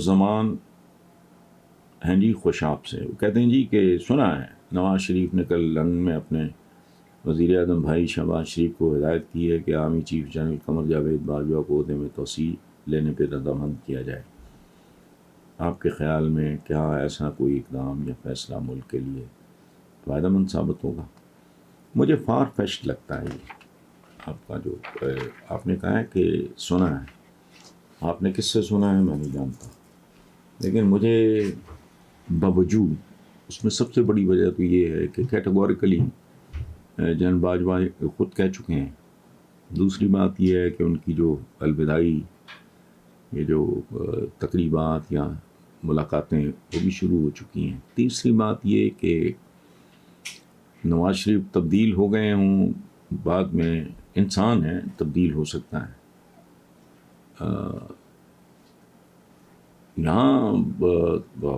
زمان ہیں جی خوشاب سے، وہ کہتے ہیں جی کہ سنا ہے نواز شریف نے کل لندن میں اپنے وزیر اعظم بھائی شہباز شریف کو ہدایت کی ہے کہ army chief general Qamar Javed Bajwa کو عہدے میں توسیع لینے پہ رضامند کیا جائے۔ آپ کے خیال میں کیا ایسا کوئی اقدام یا فیصلہ ملک کے لیے فائدہ مند ثابت ہوگا؟ مجھے فار فیشڈ لگتا ہے یہ آپ کا جو آپ نے کہا ہے کہ سنا ہے، آپ نے کس سے سنا ہے میں نہیں جانتا، لیکن مجھے باوجود اس میں سب سے بڑی وجہ تو یہ ہے کہ کیٹیگوریکلی جنرل باجوہ خود کہہ چکے ہیں۔ دوسری بات یہ ہے کہ ان کی جو الوداعی یہ جو تقریبات یا ملاقاتیں وہ بھی شروع ہو چکی ہیں۔ تیسری بات یہ کہ نواز شریف تبدیل ہو گئے ہوں، بعد میں انسان ہے، تبدیل ہو سکتا ہے۔ یہاں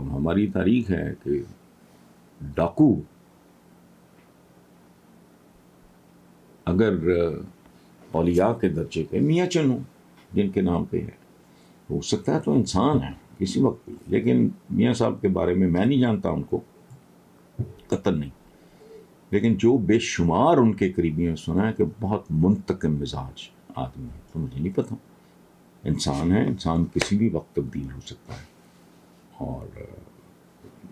ہماری تاریخ ہے کہ ڈاکو اگر اولیاء کے درجے پہ میاں چنو جن کے نام پہ ہے ہو سکتا ہے تو انسان ہے کسی وقت بھی، لیکن میاں صاحب کے بارے میں نہیں جانتا ان کو قطعاً نہیں، لیکن جو بے شمار ان کے قریبیوں سنا ہے کہ بہت منتقم مزاج آدمی ہے، تو مجھے نہیں پتا، انسان ہے، انسان کسی بھی وقت تبدیل ہو سکتا ہے، اور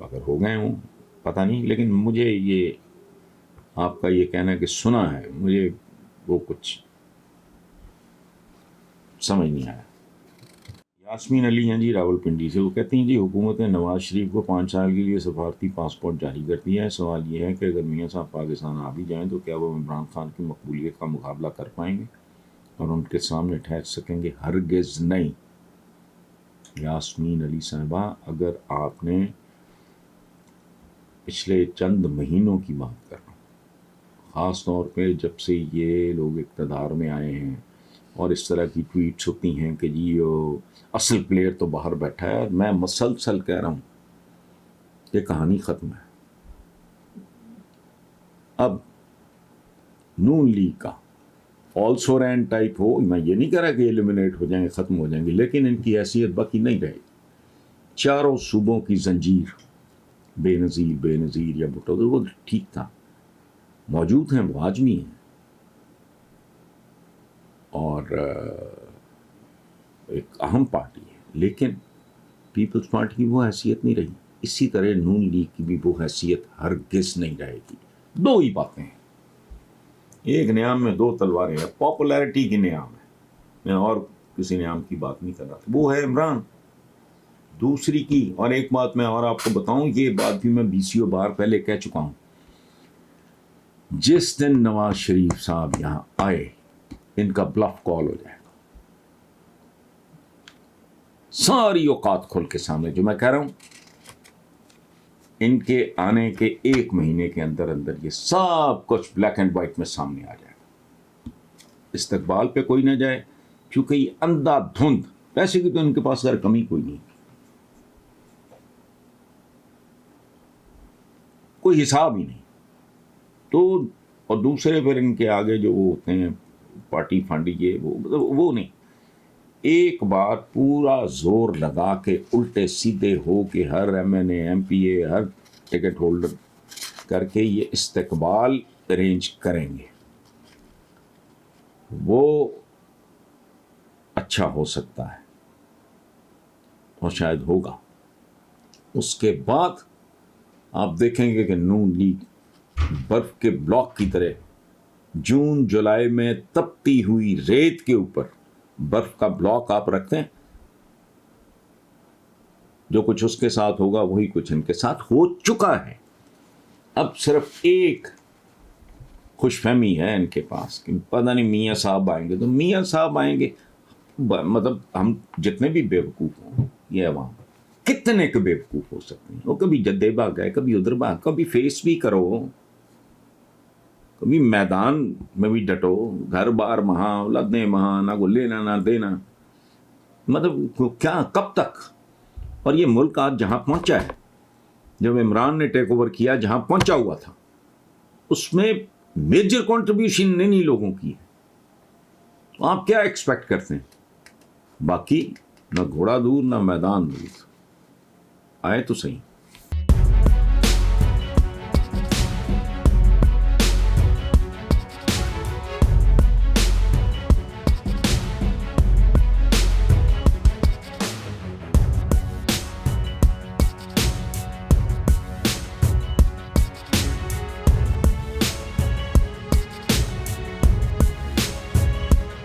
اگر ہو گئے ہوں پتہ نہیں، لیکن مجھے یہ آپ کا یہ کہنا ہے کہ سنا ہے، مجھے وہ کچھ سمجھ نہیں آیا۔ یاسمین علی ہیں جی راولپنڈی سے، وہ کہتی ہیں جی حکومت نے نواز شریف کو 5 سال کے لیے سفارتی پاسپورٹ جاری کر دیا ہے، سوال یہ ہے کہ اگر میاں صاحب پاکستان آ بھی جائیں تو کیا وہ عمران خان کی مقبولیت کا مقابلہ کر پائیں گے اور ان کے سامنے ٹھہر سکیں گے؟ ہرگز نہیں۔ یاسمین علی صاحبہ، اگر آپ نے پچھلے چند مہینوں کی بات کر رہا ہوں، خاص طور پہ جب سے یہ لوگ اقتدار میں آئے ہیں اور اس طرح کی ٹویٹس ہوتی ہیں کہ جی اصل پلیئر تو باہر بیٹھا ہے، اور میں مسلسل کہہ رہا ہوں یہ کہانی ختم ہے۔ اب نون لیگ کا آلسو رین ٹائپ ہو، میں یہ نہیں کہہ رہا کہ ایلیمنیٹ ہو جائیں گے، ختم ہو جائیں گے، لیکن ان کی حیثیت باقی نہیں رہے گی۔ چاروں صوبوں کی زنجیر بے نظیر یا بھٹو تو وہ ٹھیک تھا، موجود ہیں، وہ آجمی ہیں، اور ایک اہم پارٹی ہے، لیکن پیپلز پارٹی کی وہ حیثیت نہیں رہی، اسی طرح نون لیگ کی بھی وہ حیثیت ہرگز نہیں رہے گی۔ دو ہی باتیں ہیں، ایک نیام میں دو تلواریں ہیں، پاپولیرٹی کی نیام ہے، میں اور کسی نیام کی بات نہیں کر رہا تھا، وہ ہے عمران۔ دوسری کی، اور ایک بات میں اور آپ کو بتاؤں، یہ بات بھی میں 20 بار پہلے کہہ چکا ہوں، جس دن نواز شریف صاحب یہاں آئے ان کا بلف کال ہو جائے گا، ساری اوقات کھل کے سامنے، جو میں کہہ رہا ہوں ان کے آنے کے 1 مہینے کے اندر اندر یہ سب کچھ بلیک اینڈ وائٹ میں سامنے آ جائے گا۔ استقبال پہ کوئی نہ جائے، کیونکہ یہ اندھا دھند، پیسے کی تو ان کے پاس اگر کمی کوئی نہیں، کوئی حساب ہی نہیں، تو اور دوسرے پھر ان کے آگے جو وہ ہوتے ہیں پارٹی فنڈ، یہ وہ مطلب وہ نہیں، ایک بار پورا زور لگا کے الٹے سیدھے ہو کے ہر M N A M P A ہر ٹکٹ ہولڈر کر کے یہ استقبال ارینج کریں گے، وہ اچھا ہو سکتا ہے اور شاید ہوگا۔ اس کے بعد آپ دیکھیں گے کہ نون لیگ برف کے بلاک کی طرح جون جولائی میں تپتی ہوئی ریت کے اوپر برف کا بلاک آپ رکھتے ہیں، جو کچھ اس کے ساتھ ہوگا وہی کچھ ان کے ساتھ ہو چکا ہے۔ اب صرف ایک خوش فہمی ہے ان کے پاس کہ پتہ نہیں میاں صاحب آئیں گے، تو میاں صاحب آئیں گے، مطلب ہم جتنے بھی بیوقوف ہوں، یہ عوام کتنے کے بیوقوف ہو سکتے ہیں، وہ کبھی جدے بھاگ گئے، کبھی ادھر بھاگ، کبھی فیس بھی کرو، کبھی میدان میں بھی ڈٹو، گھر بار مہاں اولادیں مہاں، نہ کو لینا نہ دینا، مطلب کیا کب تک؟ اور یہ ملک آج جہاں پہنچا ہے، جب عمران نے ٹیک اوور کیا جہاں پہنچا ہوا تھا، اس میں میجر کنٹریبیوشن انہی لوگوں کی ہے، تو آپ کیا ایکسپیکٹ کرتے ہیں؟ باقی نہ گھوڑا دور نہ میدان دور، آئے تو صحیح۔